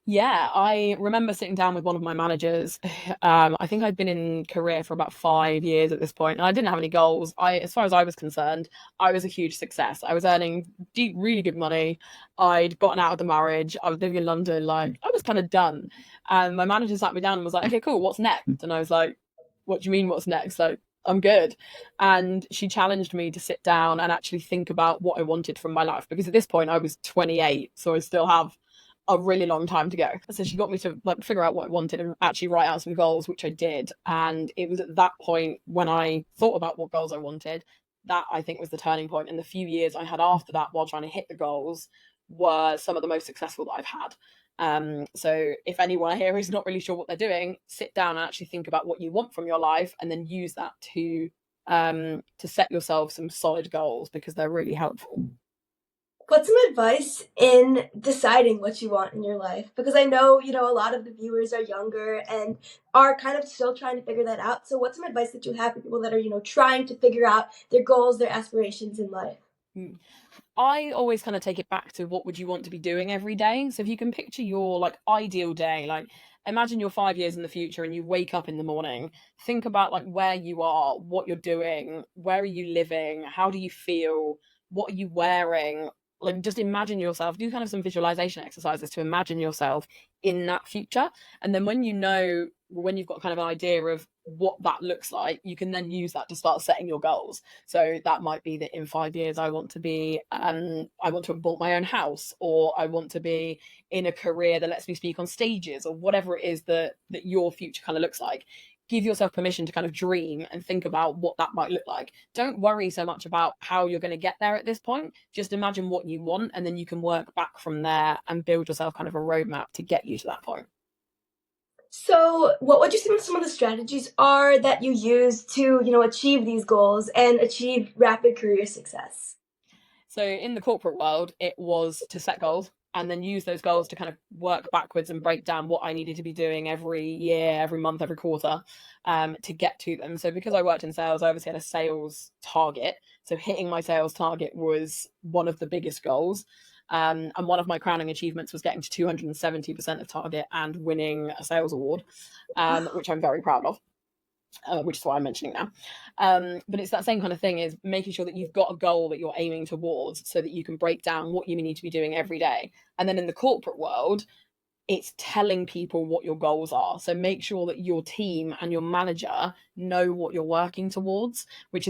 Yeah, I remember sitting down with one of my managers. I think I'd been in career for about 5 years at this point, and I didn't have any goals. As far as I was concerned, I was a huge success. I was earning really good money. I'd gotten out of the marriage. I was living in London. Like I was kind of done. And my manager sat me down and was like, "Okay, cool. What's next?" And I was like, "What do you mean, what's next?" Like I'm good. And she challenged me to sit down and actually think about what I wanted from my life because at this point I was 28, so I still have a really long time to go. So she got me to like figure out what I wanted and actually write out some goals, which I did. And it was at that point when I thought about what goals I wanted, that I think was the turning point. And the few years I had after that while trying to hit the goals were some of the most successful that I've had. So if anyone here is not really sure what they're doing, sit down and actually think about what you want from your life and then use that to set yourself some solid goals because they're really helpful. What's some advice in deciding what you want in your life? Because I know, a lot of the viewers are younger and are kind of still trying to figure that out. So what's some advice that you have for people that are, trying to figure out their goals, their aspirations in life? Mm. I always kind of take it back to what would you want to be doing every day. So if you can picture your like ideal day, like imagine you're 5 years in the future and you wake up in the morning, think about like where you are, what you're doing, where are you living, how do you feel, what are you wearing? Like just imagine yourself, do kind of some visualization exercises to imagine yourself in that future. And then when you've got kind of an idea of what that looks like, you can then use that to start setting your goals. So that might be that in 5 years I want to have bought my own house, or I want to be in a career that lets me speak on stages, or whatever it is that your future kind of looks like. Give yourself permission to kind of dream and think about what that might look like. Don't worry so much about how you're going to get there at this point. Just imagine what you want, and then you can work back from there and build yourself kind of a roadmap to get you to that point. So what would you say some of the strategies are that you use to, achieve these goals and achieve rapid career success? So in the corporate world, it was to set goals and then use those goals to kind of work backwards and break down what I needed to be doing every year, every month, every quarter to get to them. So because I worked in sales, I obviously had a sales target. So hitting my sales target was one of the biggest goals. And one of my crowning achievements was getting to 270% of target and winning a sales award, which I'm very proud of, which is why I'm mentioning now. But it's that same kind of thing is making sure that you've got a goal that you're aiming towards so that you can break down what you need to be doing every day. And then in the corporate world, it's telling people what your goals are. So make sure that your team and your manager know what you're working towards, which